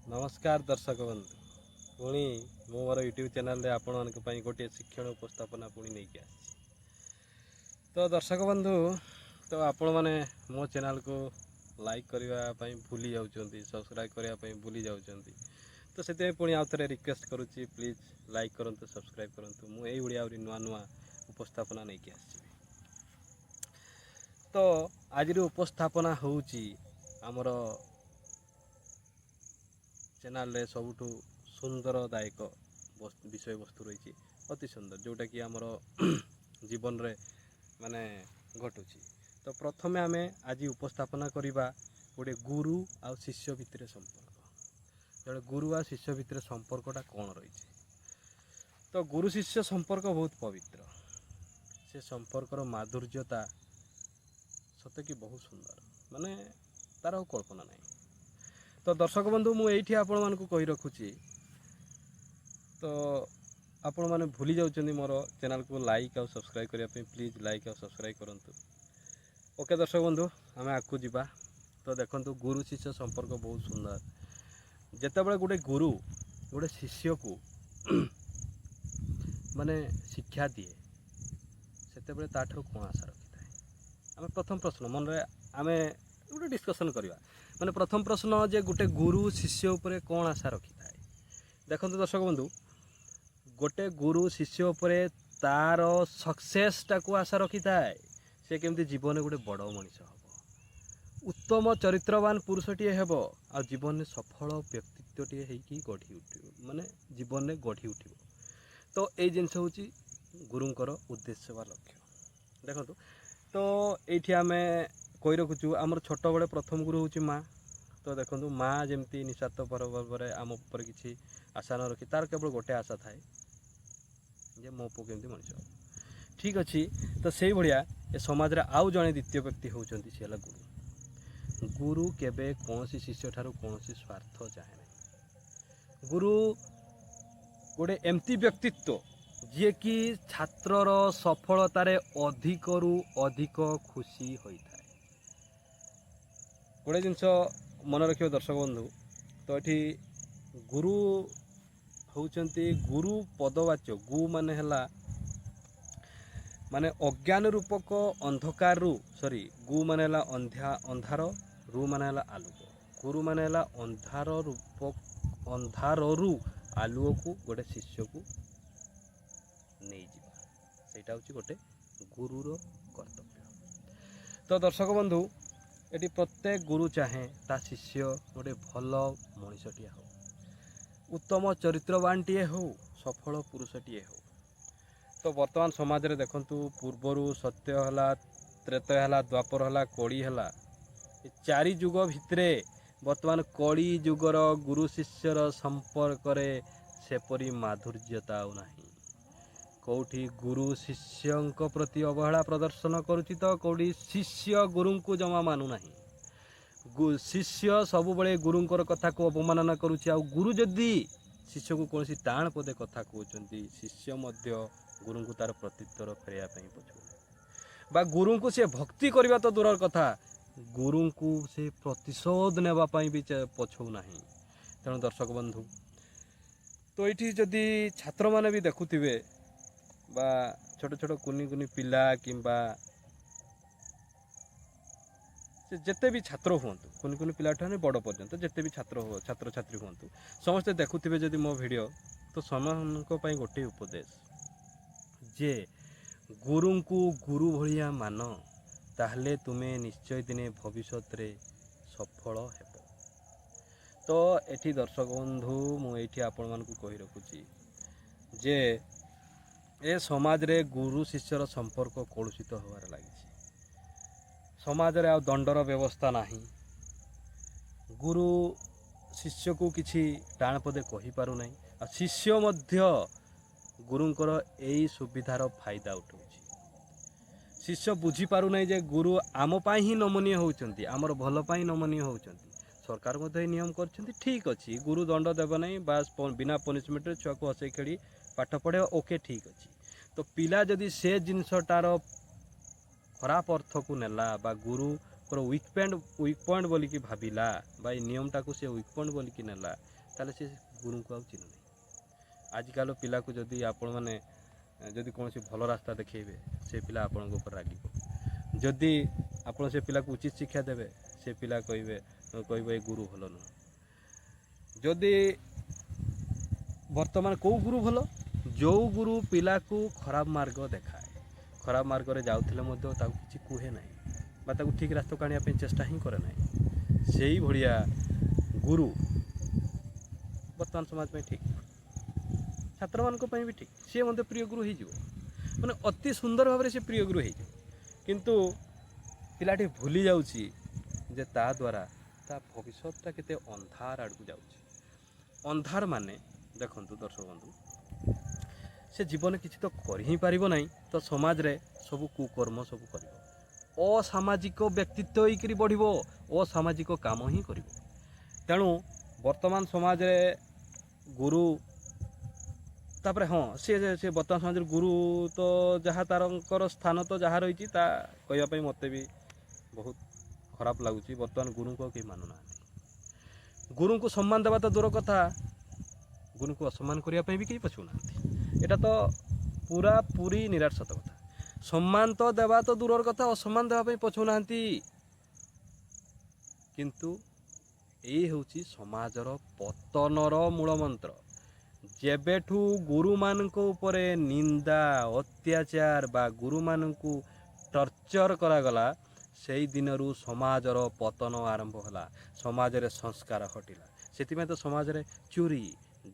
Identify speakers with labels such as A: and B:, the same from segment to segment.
A: नमस्कार दर्शक बंधु पुणी मो मोर यूट्यूब चैनल रे आपण मानक पई गोटे शिक्षण उपस्थापना पुणी नहीं कि तो दर्शक बंधु तो आपण माने मो चैनल को लाइक करने भूली जाउछंती सब्सक्राइब करने भूली जाउछंती तो से पुणी आउ थे रिक्वेस्ट करुच्ची प्लीज लाइक करंतु सब्सक्राइब करंतु मु एई भलिया आउरी नुआ नुआ उपस्थापना नहीं कि तो आज उपस्थापना होउची हमर चैनल रे सबुठु सुंदरदायक विषय वस्तु रही अति सुंदर जोटा कि आमर जीवन रे माने घटुची। तो प्रथम आम आज उपस्थापना करवा गोटे गुरु आ शिष्य भितर संपर्क जो गुरु आ शिष्य भितर संपर्कटा कौन रही। तो गुरु शिष्य संपर्क बहुत पवित्र से संपर्कर माधुर्यता सत कि बहुत सुंदर माने तार कल्पना नहीं। तो दर्शक बंधु मुझे आपण मानक कही रखुची तो आपण मैंने भूली जाउछंती मोर चैनल को लाइक और सब्सक्राइब करने प्लीज लाइक और सब्सक्राइब करंतु। ओके दर्शक बंधु आम आगू जावा। तो देखंतु गुरु शिष्य संपर्क बहुत सुंदर जेतेबेले गोटे गुरु गोटे शिष्य को माने शिक्षा दिए सेतेबेले ताठर कौन आशा रखी थाए। आम प्रथम प्रश्न मन रे आम गोटे डिस्कसन करवा माने प्रथम प्रश्न जे गोटे गुरु शिष्य उपरे कौन आशा रखी थाए। देखंतु दर्शक बंधु गोटे गुरु शिष्य उपरे तार सक्सेसटा को आशा रखी थाए से केमती जीवन में गोटे बड़ मनीष हम उत्तम चरित्रवान पुरुषटीए हेब आ जीवन में सफल व्यक्तित्वटीए होगी गढ़ी उठ माने जीवन में गढ़ी उठ। तो यही जिनस हूँ गुरुंकर उद्देश्य व लक्ष्य। देखो तो ये आम कही रखुचु आमर छोट बड़े प्रथम गुरु हूँ माँ। तो देखो माँ जमती निस्वार्थ भाव आम उपर किसी आशा न रखी तार केवल गोटे आशा थाए जे मो पु केमती मनीष ठीक अच्छी। तो से भाया ए समाज रे आउ जड़े द्वितीय व्यक्ति होती सी गुरु। गुरु केबे कौन शिष्य ठारू कौन स्वार्थ चाहे नहीं। गुरु गोटे एमती व्यक्तित्व जी कि छात्रर सफलतार अधिक रु अधिक खुशी होता है। गोटे जिनस मन रखियो दर्शक बंधु तो ये गुरु होउचंती गुरु पदवाच्य गु माने हला माने अज्ञान रूपक अंधकार सॉरी गु माने हला अंधार रु माने हला आलोक गुरु माने हला अंधार रूपक अंधार रु आलुओ को गोटे शिष्य को नहीं जीवा सेटा होची गोटे गुरुर कर्तव्य। तो दर्शक बंधु ये प्रत्येक गुरु चाहे ता शिष्य गोटे भल मनीषटीए हो उत्तम चरित्रवानटीए हो सफल पुरुषटीए हो। तो वर्तमान समाज रे देखंतु पूर्वरु सत्य हला त्रेतय हला द्वापर हला कली हला चारि जुग भितरे वर्तमान कली जुगर गुरु शिष्यर संपर्क रे सेपरी माधुर्यता नाही। कौटी गुरु शिष्यंक प्रति अवहेला प्रदर्शन करुची तो कौटी शिष्य गुरु को जमा मानु नाही। शिष्य सब बड़े गुरुंकर कथा को अपमानना करुची आ गुरु जदि शिष्य को कौन टाण पदे कथा कहते शिष्य मध्य गुरु को तार प्रत्युत्तर फेरिया पछौ बा गुरु को से भक्ति करबा तो दूर कथा गुरु को से प्रतिशोध नेबा पई भी पछौ नाही। तेणु दर्शक बंधु तो ये जदि छात्र माने भी देखुथिबे बा छोट छोट कुनी कुनी पिला किंबा जिते भी छात्र हूँ कुनी कुनी पिला ठाने बड़ पर्यंत जिते भी छात्र छात्र छात्री हूँ समस्ते देखुथिबे जदि मो वीडियो तो समानक पई गोटे उपदेश जे गुरु को गुरु भलिया मान ताहले तुमे निश्चय दिने भविष्य रे सफल हेब। तो एठी दर्शक बंधु मुझे आपण मानकु कहि रखुची जे ए समाज रे गुरु शिष्यर संपर्क कलुषित होबार लगी समाज रे आ दंडर व्यवस्था नाही। गुरु शिष्य को किछि टाण पदे कहि पारु नाही आ शिष्य मध्य गुरुंकर एई सुविधार फायदा उठाउछि। शिष्य बुझी पारु नाही जे गुरु आम पाई ही नमनीय होउचंती आमर भल पाई नमनीय होउचंती सरकार मध्य नियम करछंती ठीक अछि गुरु दंड देबो नाही बास बिना पनिशमेंट रे छुआ को हसै खेली पाठ पढ़े ओके ठीक अछि। तो पिला जदि से जिनसटार खराब अर्थ को नेला बा गुरु वीक पॉइंट बोलिकी भाविला बा नियमटा को से वीक पॉइंट बोलिकी नेला ତାହେଲେ ସେ ଗୁରୁଙ୍କୁ ଆଉ ଚିହ୍ନୁ ନାହିଁ। ଆଜିକାଲି ପିଲାକୁ ଯଦି ଆପଣମାନେ ଯଦି କୌଣସି ଭଲ ରାସ୍ତା ଦେଖାଇବେ ସେ ପିଲା ଆପଣଙ୍କ ଉପରେ ରାଗିବ। ଯଦି ଆପଣ ସେ ପିଲାକୁ ଉଚିତ ଶିକ୍ଷା ଦେବେ ସେ ପିଲା କହିବ ଏ ଗୁରୁ ଭଲ ନୁହଁ। ଯଦି ବର୍ତ୍ତମାନ କେଉଁ ଗୁରୁ ଭଲ? ଯେଉଁ ଗୁରୁ ପିଲାକୁ ଖରାପ ମାର୍ଗ ଦେଖାଏ, ଖରାପ ମାର୍ଗରେ ଯାଉଥିଲେ ମଧ୍ୟ ତାକୁ କିଛି କୁହେ ନାହିଁ ବା ତାକୁ ଠିକ୍ ରାସ୍ତାକୁ ଆଣିବା ପାଇଁ ଚେଷ୍ଟା ହିଁ କରେ ନାହିଁ, ସେଇଭଳିଆ ଗୁରୁ ବର୍ତ୍ତମାନ ସମାଜ ପାଇଁ ଠିକ୍, ଛାତ୍ରମାନଙ୍କ ପାଇଁ ବି ଠିକ୍। ସିଏ ମଧ୍ୟ ପ୍ରିୟ ଗୁରୁ ହେଇଯିବ, ମାନେ ଅତି ସୁନ୍ଦର ଭାବରେ ସେ ପ୍ରିୟ ଗୁରୁ ହେଇଯିବ। କିନ୍ତୁ ପିଲାଟି ଭୁଲି ଯାଉଛି ଯେ ତା ଦ୍ୱାରା ତା ଭବିଷ୍ୟତଟା କେତେ ଅନ୍ଧାର ଆଡ଼କୁ ଯାଉଛି। ଅନ୍ଧାର ମାନେ ଦେଖନ୍ତୁ ଦର୍ଶକ ବନ୍ଧୁ, ସେ ଜୀବନରେ କିଛି ତ କରି ହିଁ ପାରିବ ନାହିଁ, ତ ସମାଜରେ ସବୁ କୁକର୍ମ ସବୁ କରିବ, ଅସାମାଜିକ ବ୍ୟକ୍ତିତ୍ୱ ହେଇକରି ବଢ଼ିବ, ଅସାମାଜିକ କାମ ହିଁ କରିବ। ତେଣୁ ବର୍ତ୍ତମାନ ସମାଜରେ ଗୁରୁ, ତାପରେ ହଁ ସେ ବର୍ତ୍ତମାନ ସମାଜରେ ଗୁରୁ ତ ଯାହା ତାରଙ୍କର ସ୍ଥାନ ତ ଯାହା ରହିଛି ତା କହିବା ପାଇଁ ମୋତେ ବି ବହୁତ ଖରାପ ଲାଗୁଛି। ବର୍ତ୍ତମାନ ଗୁରୁଙ୍କୁ ଆଉ କେହି ମାନୁନାହାନ୍ତି। ଗୁରୁଙ୍କୁ ସମ୍ମାନ ଦେବା ତ ଦୂର କଥା, ଗୁରୁଙ୍କୁ ଅସମ୍ମାନ କରିବା ପାଇଁ ବି କେହି ପଛଉନାହାନ୍ତି। ଏଇଟା ତ ପୁରାପୁରି ନିରାଟ ସତ କଥା। ସମ୍ମାନ ତ ଦେବା ତ ଦୂରର କଥା, ଅସମ୍ମାନ ଦେବା ପାଇଁ ପଛଉନାହାନ୍ତି। କିନ୍ତୁ ଏଇ ହେଉଛି ସମାଜର ପତନର ମୂଳ ମନ୍ତ୍ର। ଯେବେଠୁ ଗୁରୁମାନଙ୍କ ଉପରେ ନିନ୍ଦା, ଅତ୍ୟାଚାର ବା ଗୁରୁମାନଙ୍କୁ ଟର୍ଚର କରାଗଲା, ସେଇ ଦିନରୁ ସମାଜର ପତନ ଆରମ୍ଭ ହେଲା, ସମାଜରେ ସଂସ୍କାର ହଟିଲା। ସେଥିପାଇଁ ତ ସମାଜରେ ଚୋରି,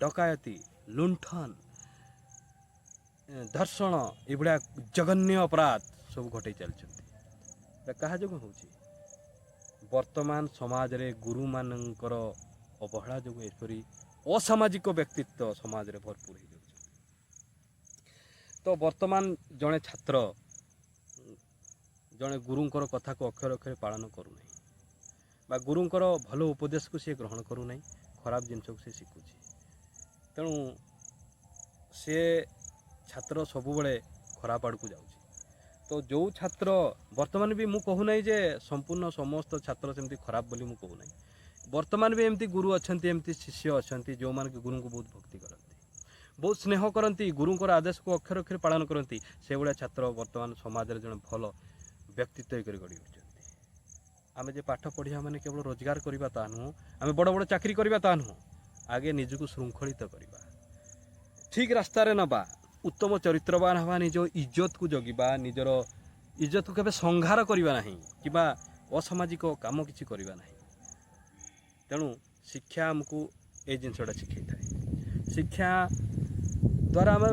A: ଡକାୟତି, ଲୁଣ୍ଠନ, ଧର୍ଷଣ ଏଭଳିଆ ଜଘନ୍ୟ ଅପରାଧ ସବୁ ଘଟେଇ ଚାଲିଛନ୍ତି। এটা କାହା ଯୋଗୁଁ ହେଉଛି? ବର୍ତ୍ତମାନ ସମାଜରେ ଗୁରୁମାନଙ୍କର ଅବହେଳା ଯୋଗୁଁ ଏପରି ଅସାମାଜିକ ବ୍ୟକ୍ତିତ୍ୱ ସମାଜରେ ଭରପୁର ହେଇଯାଉଛି। ତ ବର୍ତ୍ତମାନ ଜଣେ ଛାତ୍ର ଜଣେ ଗୁରୁଙ୍କର କଥାକୁ ଅକ୍ଷରେ ଅକ୍ଷରେ ପାଳନ କରୁନାହିଁ ବା ଗୁରୁଙ୍କର ଭଲ ଉପଦେଶକୁ ସେ ଗ୍ରହଣ କରୁନାହିଁ, ଖରାପ ଜିନିଷକୁ ସେ ଶିଖୁଛି। ତେଣୁ ସେ ଛାତ୍ର ସବୁବେଳେ ଖରାପ ଆଡ଼କୁ ଯାଉଛି। ତ ଯେଉଁ ଛାତ୍ର, ବର୍ତ୍ତମାନ ବି ମୁଁ କହୁନାହିଁ ଯେ ସମ୍ପୂର୍ଣ୍ଣ ସମସ୍ତ ଛାତ୍ର ସେମିତି ଖରାପ ବୋଲି ମୁଁ କହୁନାହିଁ। ବର୍ତ୍ତମାନ ବି ଏମିତି ଗୁରୁ ଅଛନ୍ତି, ଏମିତି ଶିଷ୍ୟ ଅଛନ୍ତି ଯେଉଁମାନେ କି ଗୁରୁଙ୍କୁ ବହୁତ ଭକ୍ତି କରନ୍ତି, ବହୁତ ସ୍ନେହ କରନ୍ତି, ଗୁରୁଙ୍କର ଆଦେଶକୁ ଅକ୍ଷରେ ଅକ୍ଷରେ ପାଳନ କରନ୍ତି। ସେଭଳିଆ ଛାତ୍ର ବର୍ତ୍ତମାନ ସମାଜରେ ଜଣେ ଭଲ ବ୍ୟକ୍ତିତ୍ୱ ହେଇକରି ଗଢ଼ି ଉଠିଛନ୍ତି। ଆମେ ଯେ ପାଠ ପଢ଼ିବା ମାନେ କେବଳ ରୋଜଗାର କରିବା ତାହା ନୁହଁ, ଆମେ ବଡ଼ ବଡ଼ ଚାକିରି କରିବା ତାହା ନୁହଁ। ଆଗେ ନିଜକୁ ଶୃଙ୍ଖଳିତ କରିବା, ଠିକ୍ ରାସ୍ତାରେ ନେବା, ଉତ୍ତମ ଚରିତ୍ରବାନ ହେବା, ନିଜ ଇଜ୍ଜତକୁ ଜଗିବା, ନିଜର ଇଜ୍ଜତକୁ କେବେ ସଂହାର କରିବା ନାହିଁ କିମ୍ବା ଅସାମାଜିକ କାମ କିଛି କରିବା ନାହିଁ। ତେଣୁ ଶିକ୍ଷା ଆମକୁ ଏଇ ଜିନିଷଟା ଶିଖାଇଥାଏ। ଶିକ୍ଷା ଦ୍ୱାରା ଆମେ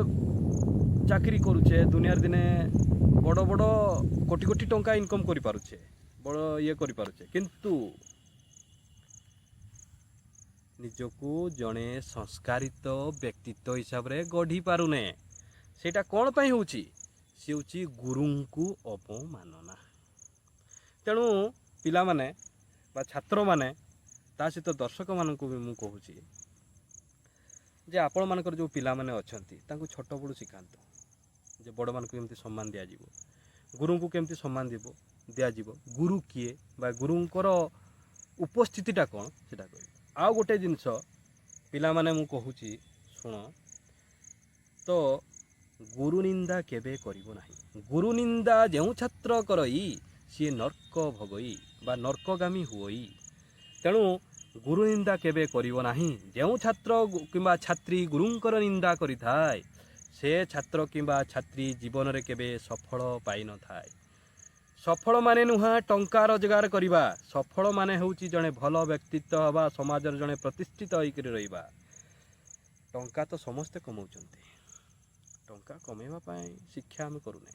A: ଚାକିରି କରୁଛେ, ଦୁନିଆରେ ଦିନେ ବଡ଼ ବଡ଼ କୋଟି କୋଟି ଟଙ୍କା ଇନକମ୍ କରିପାରୁଛେ, ବଡ଼ ଇଏ କରିପାରୁଛେ, କିନ୍ତୁ ନିଜକୁ ଜଣେ ସଂସ୍କାରିତ ବ୍ୟକ୍ତିତ୍ୱ ହିସାବରେ ଗଢ଼ି ପାରୁନେ। ସେଇଟା କ'ଣ ପାଇଁ ହେଉଛି? ସେ ହେଉଛି ଗୁରୁଙ୍କୁ ଅବମାନନା। ତେଣୁ ପିଲାମାନେ ବା ଛାତ୍ରମାନେ, ତା ସହିତ ଦର୍ଶକମାନଙ୍କୁ ବି ମୁଁ କହୁଛି ଯେ ଆପଣମାନଙ୍କର ଯେଉଁ ପିଲାମାନେ ଅଛନ୍ତି ତାଙ୍କୁ ଛୋଟବେଳୁ ଶିଖାନ୍ତୁ ଯେ ବଡ଼ମାନଙ୍କୁ କେମିତି ସମ୍ମାନ ଦିଆଯିବ, ଗୁରୁଙ୍କୁ କେମିତି ସମ୍ମାନ ଦିଆଯିବ, ଗୁରୁ କିଏ ବା ଗୁରୁଙ୍କର ଉପସ୍ଥିତିଟା କ'ଣ ସେଇଟା କହିବେ। ଆଉ ଗୋଟେ ଜିନିଷ ପିଲାମାନେ ମୁଁ କହୁଛି ଶୁଣ, ତ ଗୁରୁ ନିନ୍ଦା କେବେ କରିବ ନାହିଁ। ଗୁରୁ ନିନ୍ଦା ଯେଉଁ ଛାତ୍ର କରଇ ସିଏ ନର୍କ ଭୋଗଇ ବା ନର୍କଗାମୀ ହୁଅଇ। ତେଣୁ ଗୁରୁ ନିନ୍ଦା କେବେ କରିବ ନାହିଁ। ଯେଉଁ ଛାତ୍ର କିମ୍ବା ଛାତ୍ରୀ ଗୁରୁଙ୍କର ନିନ୍ଦା କରିଥାଏ, ସେ ଛାତ୍ର କିମ୍ବା ଛାତ୍ରୀ ଜୀବନରେ କେବେ ସଫଳ ପାଇନଥାଏ। ସଫଳ ମାନେ ନୁହେଁ ଟଙ୍କା ରୋଜଗାର କରିବା, ସଫଳ ମାନେ ହେଉଛି ଜଣେ ଭଲ ବ୍ୟକ୍ତିତ୍ୱ ହେବା, ସମାଜରେ ଜଣେ ପ୍ରତିଷ୍ଠିତ ହେଇକରି ରହିବା। ଟଙ୍କା ତ ସମସ୍ତେ କମାଉଛନ୍ତି, ଟଙ୍କା କମେଇବା ପାଇଁ ଶିକ୍ଷା ଆମେ କରୁନେ,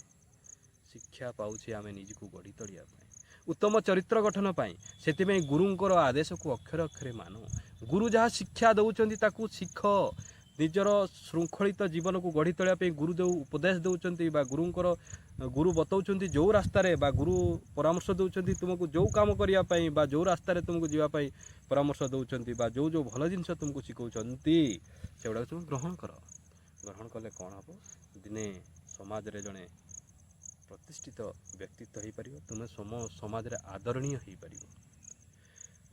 A: ଶିକ୍ଷା ପାଉଛି ଆମେ ନିଜକୁ ଗଢ଼ି ତୋଳିବା ପାଇଁ, ଉତ୍ତମ ଚରିତ୍ର ଗଠନ ପାଇଁ। ସେଥିପାଇଁ ଗୁରୁଙ୍କର ଆଦେଶକୁ ଅକ୍ଷରେ ଅକ୍ଷରେ ମାନ। ଗୁରୁ ଯାହା ଶିକ୍ଷା ଦେଉଛନ୍ତି ତାକୁ ଶିଖ। ନିଜର ଶୃଙ୍ଖଳିତ ଜୀବନକୁ ଗଢ଼ି ତୋଳିବା ପାଇଁ ଗୁରୁ ଯେଉଁ ଉପଦେଶ ଦେଉଛନ୍ତି ବା ଗୁରୁ ବତାଉଛନ୍ତି ଯେଉଁ ରାସ୍ତାରେ ବା ଗୁରୁ ପରାମର୍ଶ ଦେଉଛନ୍ତି ତୁମକୁ ଯେଉଁ କାମ କରିବା ପାଇଁ ବା ଯେଉଁ ରାସ୍ତାରେ ତୁମକୁ ଯିବା ପାଇଁ ପରାମର୍ଶ ଦେଉଛନ୍ତି ବା ଯେଉଁ ଭଲ ଜିନିଷ ତୁମକୁ ଶିଖାଉଛନ୍ତି, ସେଗୁଡ଼ାକୁ ତୁମେ ଗ୍ରହଣ କର। ଗ୍ରହଣ କଲେ କ'ଣ ହେବ? ଦିନେ ସମାଜରେ ଜଣେ ପ୍ରତିଷ୍ଠିତ ବ୍ୟକ୍ତିତ୍ୱ ହୋଇପାରିବ, ତୁମେ ସମାଜରେ ଆଦରଣୀୟ ହୋଇପାରିବ।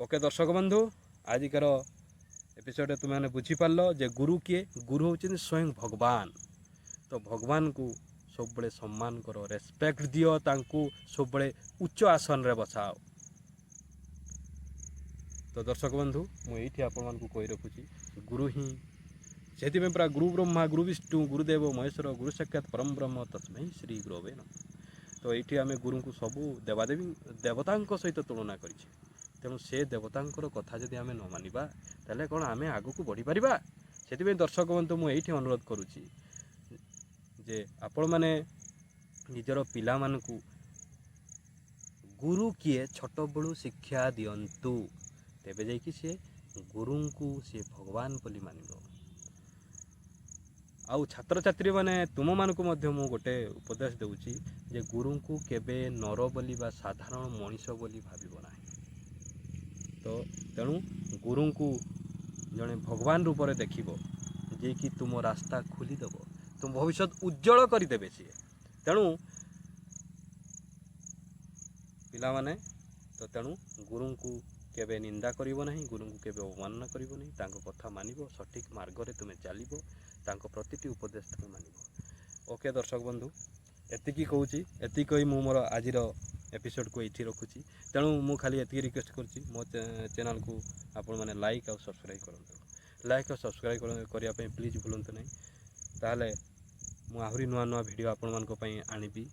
A: ଓକେ ଦର୍ଶକ ବନ୍ଧୁ, ଆଜିକାର एपिसोड तुम मैंने बुझीपार जे गुरु किए गुरु होउछिन स्वयं भगवान। तो भगवान को सब बड़े सम्मान करो रेस्पेक्ट दियो तांकू सब बड़े उच्च आसन रे बसाओ। तो दर्शक बंधु मुझे आपण कही रखुची गुरु ही से पूरा गुरु ब्रह्मा गुरु विष्णु गुरुदेव महेश्वर गुरु साक्षात परम ब्रह्म तस्मै श्री गुरवे नमः। तो ये आम गुरु को सबू देवादेवी देवता सहित तुलना कर तेणु से देवता कथा जदि आम न मानिबा ताले कौन आम आग को बढ़ी पारिबा। से दर्शक बंधु मुझे अनुरोध करुच्ची जे आपण मैंने निजर पिला मानकु गुरु किए छोट बड़ू शिक्षा दियंतु तेबे जाइकी सी गुरु को सी भगवान बोली मानिबो। आउ छात्र छात्री माने तुम मानकु मध्य मु गोटे उपदेश देउची जे गुरु को केबे नर बोली बा साधारण मनीष बोली भाबिबो नाही। तो तेणु गुरु को जड़े भगवान रूप में देखिबो जे कि तुम रास्ता खोली देबो तुम भविष्य उज्जवल करदेवे सी। तेणु पिला माने तो तेणु गुरु को केबे निंदा करिवो नहीं गुरु को केबे अवमानना करिवो नहीं तांको कथा मानिबो सठिक मार्ग रे तुमे चलिबो तांको प्रतिटी उपदेश तुमे मानिबो। ओके दर्शक बंधु एतिकी कहूची एतिकी कही मु मोर आजिर एपिसोड को एठी रखुची। तेणु मु खाली एतिकी रिक्वेस्ट करची मो चैनल को आपण माने लाइक और सब्सक्राइब करंतु। लाइक और सब्सक्राइब करिया पई प्लीज भूलंतु नहीं ताहले मु आहुरी नुआ नुआ वीडियो आपण मानको पई आनिबी।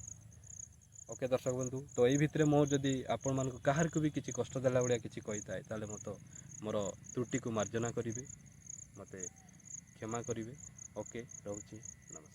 A: ओके दर्शक बंधु तो यही भितर मोर जदि आपण मानको काहार को भी किसी कष्ट देला भलिया किसी कही थाए ताले मतो मोर त्रुटि को मार्जना करिवे मते क्षमा करिवे। ओके रहउची नमस्कार।